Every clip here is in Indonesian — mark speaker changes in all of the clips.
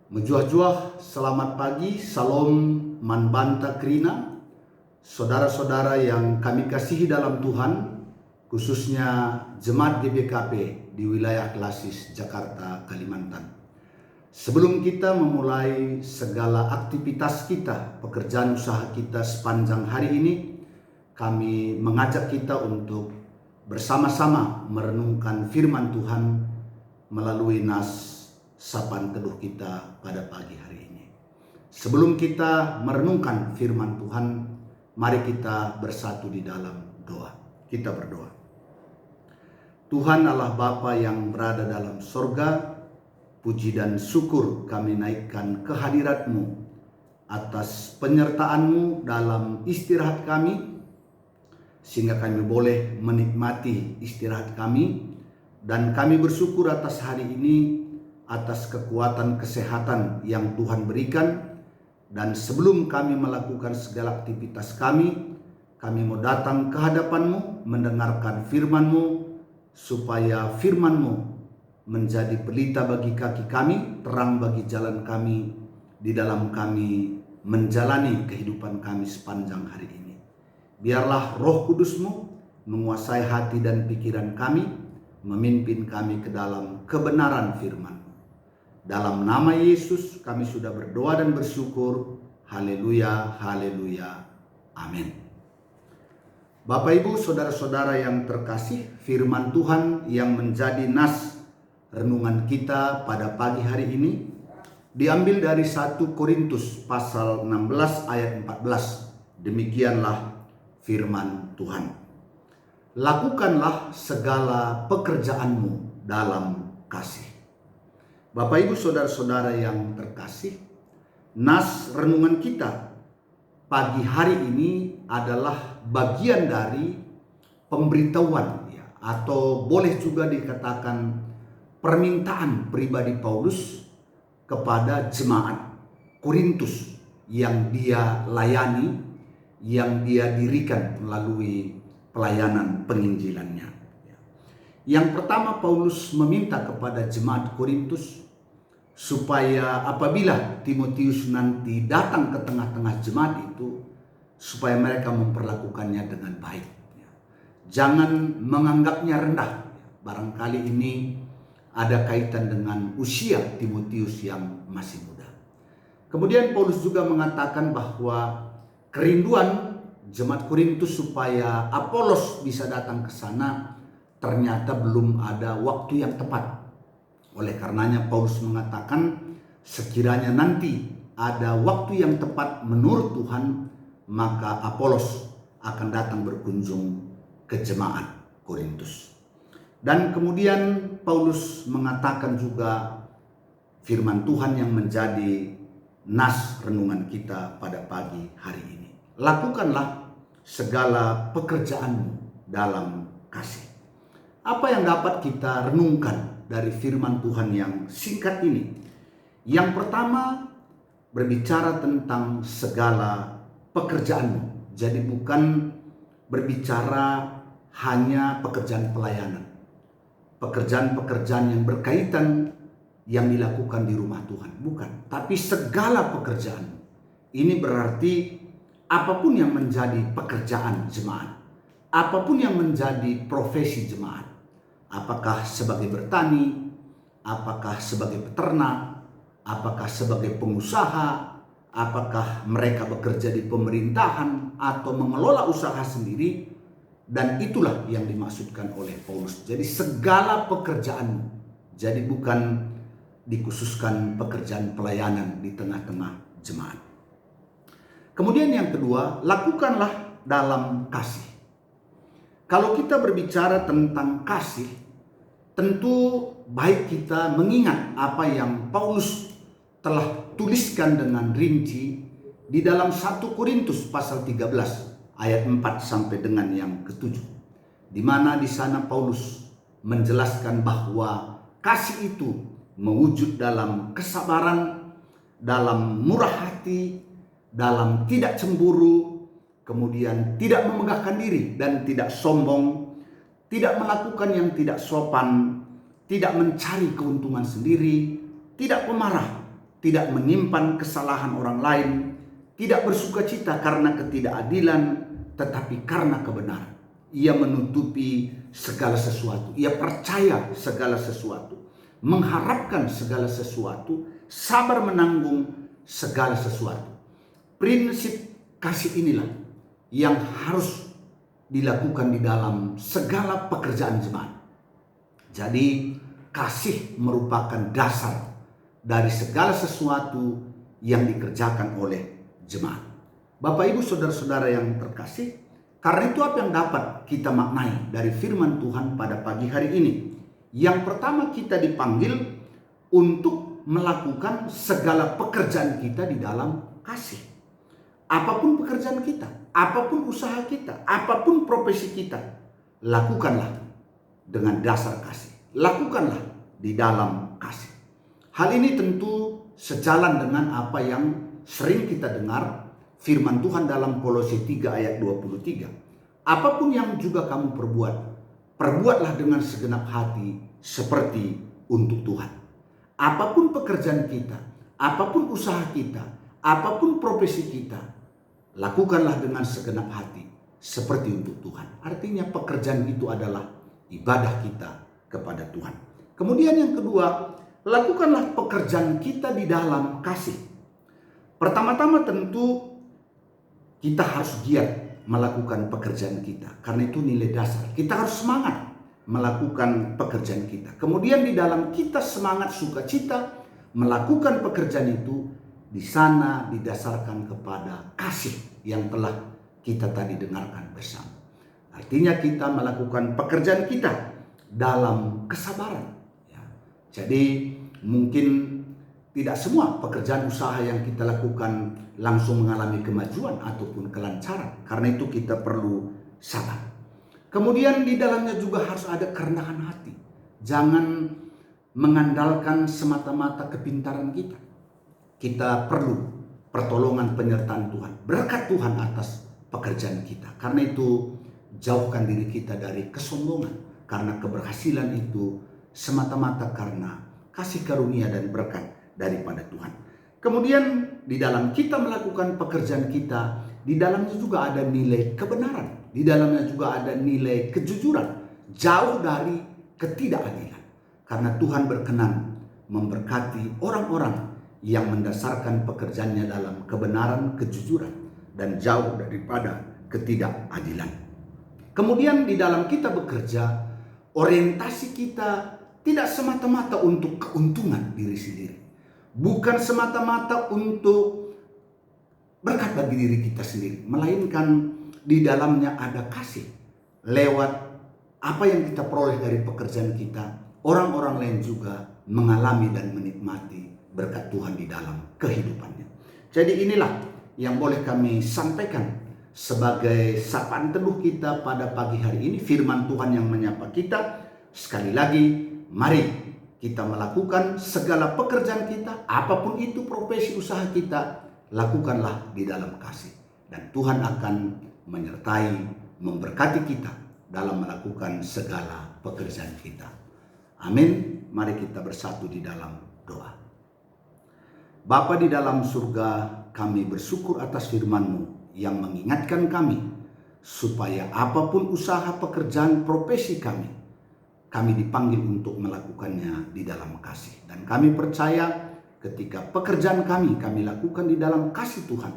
Speaker 1: Menjuah-juah, selamat pagi, salam manbanta krina, saudara-saudara yang kami kasihi dalam Tuhan, khususnya Jemaat GBKP di wilayah Klasis, Jakarta, Kalimantan. Sebelum kita memulai segala aktivitas kita, pekerjaan usaha kita sepanjang hari ini, kami mengajak kita untuk bersama-sama merenungkan firman Tuhan melalui nas sapaan teduh kita pada pagi hari ini. Sebelum kita merenungkan firman Tuhan, mari kita bersatu di dalam doa. Kita berdoa. Tuhan Allah Bapa yang berada dalam sorga, puji dan syukur kami naikkan kehadirat-Mu atas penyertaan-Mu dalam istirahat kami, sehingga kami boleh menikmati istirahat kami, dan kami bersyukur atas hari ini, atas kekuatan kesehatan yang Tuhan berikan. Dan sebelum kami melakukan segala aktivitas kami mau datang ke hadapan-Mu, mendengarkan firman-Mu, supaya firman-Mu menjadi pelita bagi kaki kami, terang bagi jalan kami, di dalam kami menjalani kehidupan kami sepanjang hari ini. Biarlah Roh Kudus-Mu menguasai hati dan pikiran kami, memimpin kami ke dalam kebenaran firman. Dalam nama Yesus kami sudah berdoa dan bersyukur. Haleluya, haleluya, amin. Bapak Ibu, saudara-saudara yang terkasih, firman Tuhan yang menjadi nas renungan kita pada pagi hari ini diambil dari 1 Korintus pasal 16 ayat 14. Demikianlah firman Tuhan. Lakukanlah segala pekerjaanmu dalam kasih. Bapak Ibu saudara-saudara yang terkasih, nas renungan kita pagi hari ini adalah bagian dari pemberitahuan atau boleh juga dikatakan permintaan pribadi Paulus kepada jemaat Korintus yang dia layani, yang dia dirikan melalui pelayanan penginjilannya. Yang pertama, Paulus meminta kepada jemaat Korintus supaya apabila Timotius nanti datang ke tengah-tengah jemaat itu, supaya mereka memperlakukannya dengan baik. Jangan menganggapnya rendah. Barangkali ini ada kaitan dengan usia Timotius yang masih muda. Kemudian Paulus juga mengatakan bahwa kerinduan jemaat Korintus supaya Apolos bisa datang ke sana ternyata belum ada waktu yang tepat. Oleh karenanya Paulus mengatakan sekiranya nanti ada waktu yang tepat menurut Tuhan, maka Apolos akan datang berkunjung ke jemaat Korintus. Dan kemudian Paulus mengatakan juga firman Tuhan yang menjadi nas renungan kita pada pagi hari ini. Lakukanlah segala pekerjaanmu dalam kasih. Apa yang dapat kita renungkan dari firman Tuhan yang singkat ini? Yang pertama, berbicara tentang segala pekerjaanmu. Jadi bukan berbicara hanya pekerjaan pelayanan, pekerjaan-pekerjaan yang berkaitan yang dilakukan di rumah Tuhan, bukan. Tapi segala pekerjaan. Ini berarti apapun yang menjadi pekerjaan jemaat, apapun yang menjadi profesi jemaat, apakah sebagai bertani, apakah sebagai peternak, apakah sebagai pengusaha, apakah mereka bekerja di pemerintahan atau mengelola usaha sendiri, dan itulah yang dimaksudkan oleh Paulus. Jadi segala pekerjaan, jadi bukan dikhususkan pekerjaan pelayanan di tengah-tengah jemaat. Kemudian yang kedua, lakukanlah dalam kasih. Kalau kita berbicara tentang kasih, tentu baik kita mengingat apa yang Paulus telah tuliskan dengan rinci di dalam 1 Korintus pasal 13 ayat 4 sampai dengan yang ke-7. Di mana di sana Paulus menjelaskan bahwa kasih itu mewujud dalam kesabaran, dalam murah hati, dalam tidak cemburu, kemudian tidak memegahkan diri dan tidak sombong, tidak melakukan yang tidak sopan, tidak mencari keuntungan sendiri, tidak pemarah, tidak menyimpan kesalahan orang lain, tidak bersukacita karena ketidakadilan, tetapi karena kebenaran. Ia menutupi segala sesuatu, ia percaya segala sesuatu, mengharapkan segala sesuatu, sabar menanggung segala sesuatu. Prinsip kasih inilah yang harus dilakukan di dalam segala pekerjaan jemaat. Jadi kasih merupakan dasar dari segala sesuatu yang dikerjakan oleh jemaat. Bapak Ibu saudara-saudara yang terkasih, karena itu apa yang dapat kita maknai dari firman Tuhan pada pagi hari ini? Yang pertama, kita dipanggil untuk melakukan segala pekerjaan kita di dalam kasih. Apapun pekerjaan kita, apapun usaha kita, apapun profesi kita, lakukanlah dengan dasar kasih. Lakukanlah di dalam kasih. Hal ini tentu sejalan dengan apa yang sering kita dengar firman Tuhan dalam Kolose 3 ayat 23. Apapun yang juga kamu perbuat, perbuatlah dengan segenap hati seperti untuk Tuhan. Apapun pekerjaan kita, apapun usaha kita, apapun profesi kita, lakukanlah dengan segenap hati seperti untuk Tuhan. Artinya pekerjaan itu adalah ibadah kita kepada Tuhan. Kemudian yang kedua, lakukanlah pekerjaan kita di dalam kasih. Pertama-tama tentu kita harus giat melakukan pekerjaan kita. Karena itu nilai dasar. Kita harus semangat melakukan pekerjaan kita. Kemudian di dalam kita semangat sukacita melakukan pekerjaan itu, di sana didasarkan kepada kasih yang telah kita tadi dengarkan bersama. Artinya kita melakukan pekerjaan kita dalam kesabaran. Ya. Jadi mungkin tidak semua pekerjaan usaha yang kita lakukan langsung mengalami kemajuan ataupun kelancaran. Karena itu kita perlu sabar. Kemudian di dalamnya juga harus ada kerendahan hati. Jangan mengandalkan semata-mata kepintaran kita. Kita perlu pertolongan penyertaan Tuhan, berkat Tuhan atas pekerjaan kita. Karena itu jauhkan diri kita dari kesombongan. Karena keberhasilan itu semata-mata karena kasih karunia dan berkat daripada Tuhan. Kemudian di dalam kita melakukan pekerjaan kita, di dalamnya juga ada nilai kebenaran. Di dalamnya juga ada nilai kejujuran. Jauh dari ketidakadilan. Karena Tuhan berkenan memberkati orang-orang yang mendasarkan pekerjaannya dalam kebenaran, kejujuran, dan jauh daripada ketidakadilan. Kemudian di dalam kita bekerja, orientasi kita tidak semata-mata untuk keuntungan diri sendiri. Bukan semata-mata untuk berkat bagi diri kita sendiri. Melainkan di dalamnya ada kasih. Lewat apa yang kita peroleh dari pekerjaan kita, orang-orang lain juga mengalami dan menikmati berkat Tuhan di dalam kehidupannya. Jadi inilah yang boleh kami sampaikan sebagai sapaan teduh kita pada pagi hari ini. Firman Tuhan yang menyapa kita. Sekali lagi, mari kita melakukan segala pekerjaan kita, apapun itu profesi usaha kita, lakukanlah di dalam kasih. Dan Tuhan akan menyertai, memberkati kita dalam melakukan segala pekerjaan kita. Amin. Mari kita bersatu di dalam doa. Bapa di dalam surga, kami bersyukur atas firman-Mu yang mengingatkan kami supaya apapun usaha pekerjaan profesi kami dipanggil untuk melakukannya di dalam kasih. Dan kami percaya ketika pekerjaan kami lakukan di dalam kasih Tuhan,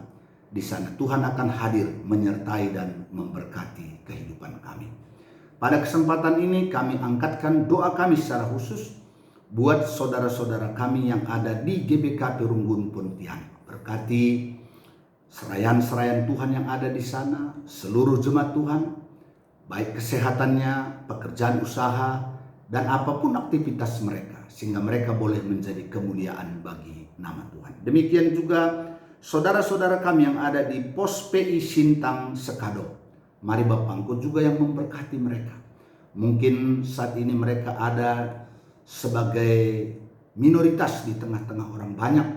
Speaker 1: di sana Tuhan akan hadir menyertai dan memberkati kehidupan kami. Pada kesempatan ini kami angkatkan doa kami secara khusus buat saudara-saudara kami yang ada di GBKP Runggun Pontianak. Berkati serayan-serayan Tuhan yang ada di sana, seluruh jemaat Tuhan, baik kesehatannya, pekerjaan usaha, dan apapun aktivitas mereka, sehingga mereka boleh menjadi kemuliaan bagi nama Tuhan. Demikian juga saudara-saudara kami yang ada di Pos PI Sintang Sekado. Mari Bapak Engkau juga yang memberkati mereka. Mungkin saat ini mereka ada sebagai minoritas di tengah-tengah orang banyak,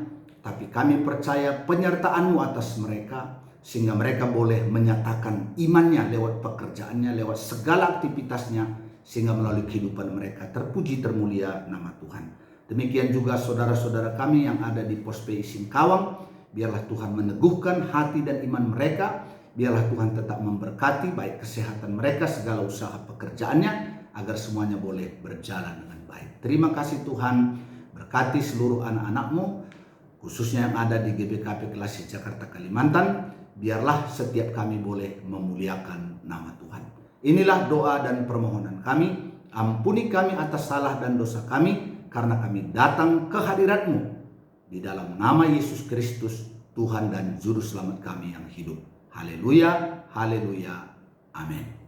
Speaker 1: tapi kami percaya penyertaan-Mu atas mereka, sehingga mereka boleh menyatakan imannya lewat pekerjaannya, lewat segala aktivitasnya, sehingga melalui kehidupan mereka terpuji termulia nama Tuhan. Demikian juga saudara-saudara kami yang ada di Pos PI Singkawang, biarlah Tuhan meneguhkan hati dan iman mereka, biarlah Tuhan tetap memberkati baik kesehatan mereka, segala usaha pekerjaannya, agar semuanya boleh berjalan dengan baik. Terima kasih Tuhan, berkati seluruh anak-anak-Mu, khususnya yang ada di GBKP Klasik Jakarta Kalimantan, biarlah setiap kami boleh memuliakan nama Tuhan. Inilah doa dan permohonan kami, ampuni kami atas salah dan dosa kami, karena kami datang ke hadirat-Mu di dalam nama Yesus Kristus, Tuhan dan Juru Selamat kami yang hidup. Haleluya, haleluya, amin.